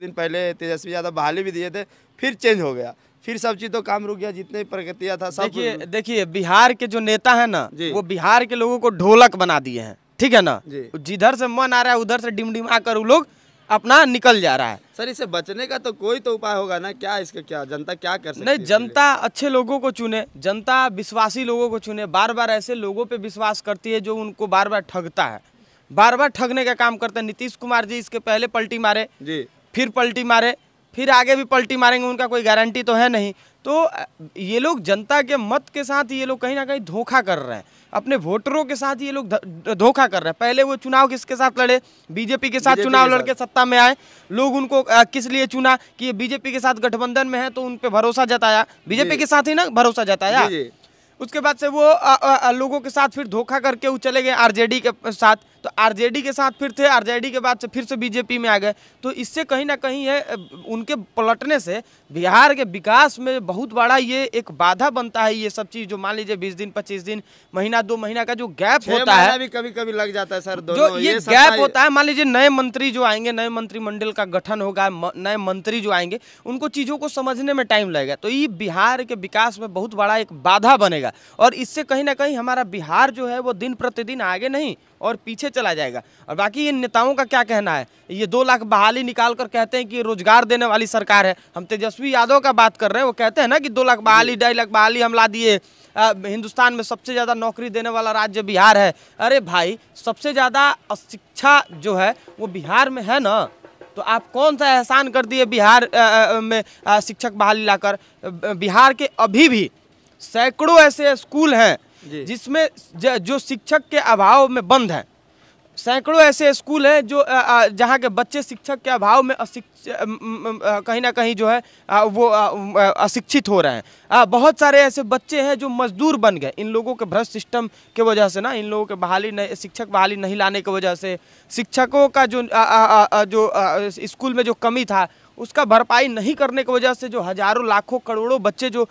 दिन पहले तेजस्वी यादव बहाली भी दिए थे, फिर चेंज हो गया, फिर सब चीज तो काम रुक गया, जितने प्रगतियां था सब। देखिए बिहार के जो नेता है ना, वो बिहार के लोगों को ढोलक बना दिए हैं, ठीक है ना। जिधर से मन आ रहा है उधर से डिमडिमा कर वो लोग अपना निकल जा रहा है। सर इससे बचने का तो कोई तो उपाय होगा ना, क्या इसका, क्या जनता क्या कर सकती है? नहीं, जनता अच्छे लोगों को चुने, जनता विश्वासी लोगों को चुने। बार बार ऐसे लोगों पे विश्वास करती है जो उनको बार बार ठगता है, बार बार ठगने का काम करते हैं। नीतीश कुमार जी इसके पहले पलटी मारे जी, फिर पलटी मारे, फिर आगे भी पलटी मारेंगे, उनका कोई गारंटी तो है नहीं। तो ये लोग जनता के मत के साथ ये लोग कहीं ना कहीं धोखा कर रहे हैं, अपने वोटरों के साथ ये लोग धोखा कर रहे हैं। पहले वो चुनाव किसके साथ लड़े? बीजेपी के साथ चुनाव लड़के सत्ता में आए। लोग उनको किस लिए चुना कि ये बीजेपी के साथ गठबंधन में है, तो उन पे भरोसा जताया, बीजेपी के साथ ही ना भरोसा जताया। उसके बाद से वो लोगों के साथ फिर धोखा करके वो चले गए आरजेडी के साथ, तो आरजेडी के साथ फिर थे, आरजेडी के बाद से फिर से बीजेपी में आ गए। तो इससे कहीं ना कहीं है उनके पलटने से बिहार के विकास में बहुत बड़ा ये एक बाधा बनता है। ये सब चीज़ जो मान लीजिए 20 दिन 25 दिन महीना 2 महीना का जो गैप होता है, भी कभी कभी लग जाता है सर, जो ये गैप होता है। मान लीजिए नए मंत्री जो आएंगे, नए मंत्रिमंडल का गठन होगा, नए मंत्री जो आएंगे उनको चीज़ों को समझने में टाइम लगेगा, तो ये बिहार के विकास में बहुत बड़ा एक बाधा बनेगा। और इससे कहीं ना कहीं हमारा बिहार जो है वो दिन प्रतिदिन आगे नहीं और पीछे चला जाएगा। और बाकी ये नेताओं का क्या कहना है, ये 2 लाख बहाली निकाल कर कहते हैं कि रोजगार देने वाली सरकार है। हम तेजस्वी यादव का बात कर रहे हैं, वो कहते हैं ना कि 2 लाख बहाली 2.5 लाख बहाली हम ला दिए, हिंदुस्तान में सबसे ज़्यादा नौकरी देने वाला राज्य बिहार है। अरे भाई, सबसे ज़्यादा शिक्षा जो है वो बिहार में है ना, तो आप कौन सा एहसान कर दिए बिहार में शिक्षक बहाली लाकर। बिहार के अभी भी सैकड़ों ऐसे स्कूल हैं जिसमें जो शिक्षक के अभाव में बंद हैं। सैकड़ों ऐसे स्कूल हैं जो जहाँ के बच्चे शिक्षक के अभाव में कहीं ना कहीं जो है वो अशिक्षित हो रहे हैं। बहुत सारे ऐसे बच्चे हैं जो मजदूर बन गए इन लोगों के भ्रष्ट सिस्टम के वजह से ना, इन लोगों के बहाली नहीं, शिक्षक बहाली नहीं लाने की वजह से, शिक्षकों का जो स्कूल में जो कमी था उसका भरपाई नहीं करने की वजह से जो हजारों लाखों करोड़ों बच्चे जो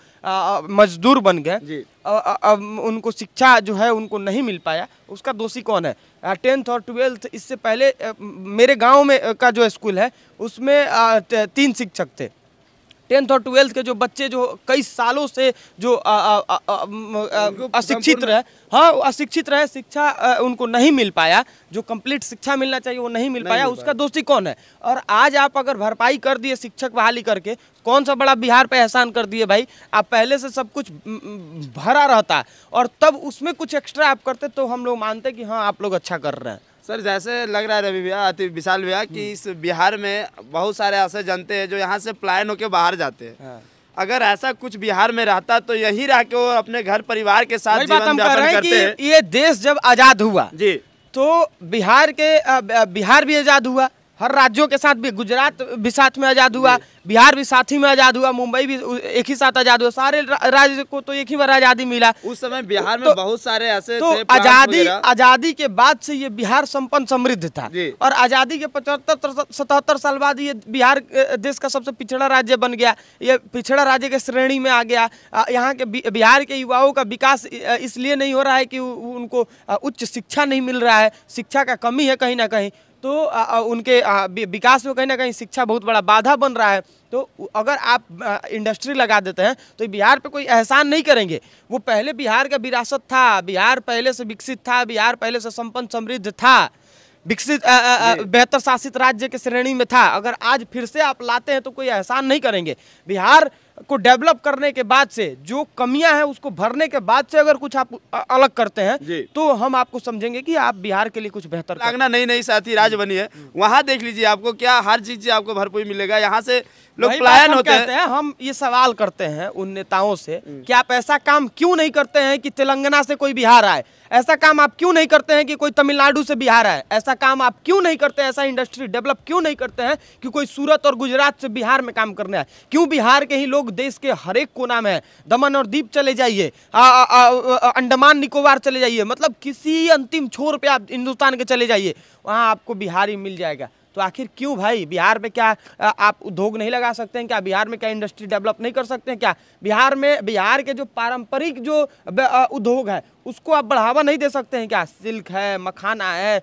मजदूर बन गए, उनको शिक्षा जो है उनको नहीं मिल पाया। उसका दोषी कौन है? 10th और 12th इससे पहले मेरे गांव में का जो स्कूल है उसमें 3 शिक्षक थे। 10th और 12th के जो बच्चे जो कई सालों से जो अशिक्षित रहे, हाँ अशिक्षित रहे, शिक्षा उनको नहीं मिल पाया, जो कंप्लीट शिक्षा मिलना चाहिए वो नहीं मिल पाया। उसका दोषी कौन है? और आज आप अगर भरपाई कर दिए शिक्षक बहाली करके, कौन सा बड़ा बिहार पे एहसान कर दिए भाई। आप पहले से सब कुछ भरा रहता और तब उसमें कुछ एक्स्ट्रा आप करते तो हम लोग मानते कि हाँ आप लोग अच्छा कर रहे हैं। सर जैसे लग रहा है रवि भैया, विशाल भैया, कि इस बिहार में बहुत सारे ऐसे जनते हैं जो यहाँ से पलायन होकर बाहर जाते हैं। हाँ। अगर ऐसा कुछ बिहार में रहता तो यही रह के वो अपने घर परिवार के साथ जीवन यापन करते हैं। ये देश जब आजाद हुआ जी, तो बिहार भी आजाद हुआ, हर राज्यों के साथ भी, गुजरात भी साथ में आज़ाद हुआ, बिहार भी साथ ही में आज़ाद हुआ, मुंबई भी एक ही साथ आज़ाद हुआ, सारे राज्य को तो एक ही बार आज़ादी मिला। उस समय बिहार में बहुत सारे ऐसे तो आज़ादी के बाद से ये बिहार संपन्न समृद्ध था, और आज़ादी के 75-77 साल बाद ये बिहार देश का सबसे पिछड़ा राज्य बन गया, ये पिछड़ा राज्य के श्रेणी में आ गया। यहाँ के बिहार के युवाओं का विकास इसलिए नहीं हो रहा है कि उनको उच्च शिक्षा नहीं मिल रहा है, शिक्षा का कमी है कहीं ना कहीं, तो उनके विकास में कहीं ना कहीं शिक्षा बहुत बड़ा बाधा बन रहा है। तो अगर आप इंडस्ट्री लगा देते हैं तो बिहार पे कोई एहसान नहीं करेंगे। वो पहले बिहार का विरासत था, बिहार पहले से विकसित था, बिहार पहले से संपन्न समृद्ध था, विकसित बेहतर शासित राज्य के श्रेणी में था। अगर आज फिर से आप लाते हैं तो कोई एहसान नहीं करेंगे। बिहार को डेवलप करने के बाद से, जो कमियां हैं उसको भरने के बाद से अगर कुछ आप अलग करते हैं तो हम आपको समझेंगे कि आप बिहार के लिए कुछ बेहतर लगना। नई साथी राज्य बनी है, वहाँ देख लीजिए आपको क्या हर चीज आपको भरपूर मिलेगा। यहाँ से लोग पलायन होते हैं। हम ये सवाल करते हैं उन नेताओं से कि आप ऐसा काम क्यों नहीं करते हैं कि तेलंगाना से कोई बिहार आए, ऐसा काम आप क्यों नहीं करते हैं कि कोई तमिलनाडु से बिहार आए, ऐसा काम आप क्यों नहीं करते हैं, ऐसा इंडस्ट्री डेवलप क्यों नहीं करते हैं कि कोई सूरत और गुजरात से बिहार में काम करने आए। क्यों बिहार के ही लोग देश के हर एक कोना में है, दमन और दीप चले जाइए, अंडमान निकोबार चले जाइए, मतलब किसी अंतिम छोर पे आप हिंदुस्तान के चले जाइए, वहाँ आपको बिहारी मिल जाएगा। तो आखिर क्यों भाई? बिहार में क्या आप उद्योग नहीं लगा सकते हैं क्या? बिहार में क्या इंडस्ट्री डेवलप नहीं कर सकते हैं क्या? बिहार के जो पारंपरिक जो उद्योग है उसको आप बढ़ावा नहीं दे सकते हैं क्या? सिल्क है, मखाना है,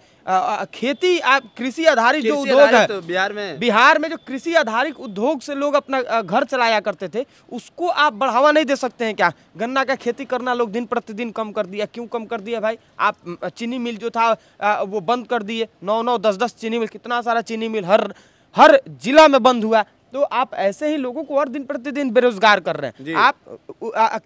खेती, आप कृषि आधारित जो उद्योग है तो बिहार में जो कृषि आधारित उद्योग से लोग अपना घर चलाया करते थे, उसको आप बढ़ावा नहीं दे सकते हैं क्या? गन्ना का खेती करना लोग दिन प्रतिदिन कम कर दिया। क्यों कम कर दिया भाई? आप चीनी मिल जो था वो बंद कर दिए। 9-9, 10-10 चीनी मिल, कितना सारा चीनी मिल हर जिला में बंद हुआ। तो आप ऐसे ही लोगों को और दिन प्रतिदिन बेरोजगार कर रहे हैं। आप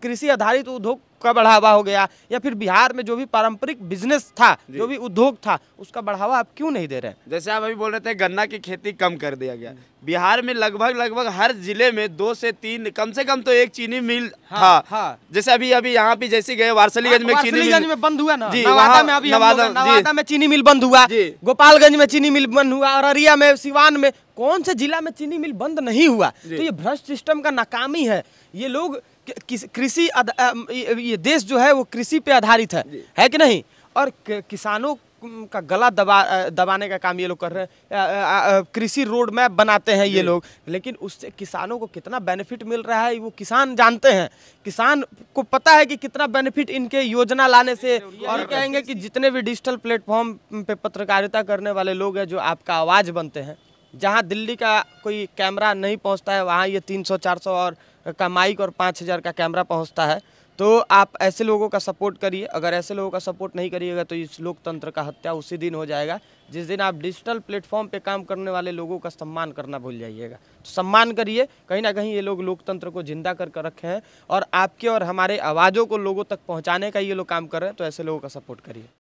कृषि आधारित उद्योग का बढ़ावा हो गया, या फिर बिहार में जो भी पारंपरिक बिजनेस था, जो भी उद्योग था, उसका बढ़ावा आप क्यों नहीं दे रहे हैं? जैसे आप अभी बोल रहे थे गन्ना की खेती कम कर दिया गया। बिहार में लगभग हर जिले में 2 से 3 कम से कम तो एक चीनी मिल था। जैसे अभी यहाँ पे जैसे गए वारसलीगंज में चीनी मिल में बंद हुआ ना, जी, नवादा में चीनी मिल बंद हुआ, गोपालगंज में चीनी मिल बंद हुआ, अररिया में, सिवान में, कौन से जिला में चीनी मिल बंद नहीं हुआ? तो ये भ्रष्ट सिस्टम का नाकामी है। ये लोग कृषि, ये देश जो है वो कृषि पे आधारित है कि नहीं? और किसानों का गला दबाने का काम ये लोग कर रहे हैं। कृषि रोड मैप बनाते हैं ये लोग, लेकिन उससे किसानों को कितना बेनिफिट मिल रहा है वो किसान जानते हैं। किसान को पता है कि कितना बेनिफिट इनके योजना लाने से। और कहेंगे कि जितने भी डिजिटल प्लेटफॉर्म पे पत्रकारिता करने वाले लोग हैं, जो आपका आवाज़ बनते हैं, जहाँ दिल्ली का कोई कैमरा नहीं पहुँचता है, वहाँ ये 300-400 और का माइक और 5000 का कैमरा पहुँचता है। तो आप ऐसे लोगों का सपोर्ट करिए। अगर ऐसे लोगों का सपोर्ट नहीं करिएगा तो इस लोकतंत्र का हत्या उसी दिन हो जाएगा जिस दिन आप डिजिटल प्लेटफॉर्म पे काम करने वाले लोगों का सम्मान करना भूल जाइएगा। तो सम्मान करिए। कहीं ना कहीं ये लोग लोकतंत्र को जिंदा कर रखे हैं और आपके और हमारे आवाज़ों को लोगों तक पहुँचाने का ये लोग काम कर रहे हैं। तो ऐसे लोगों का सपोर्ट करिए।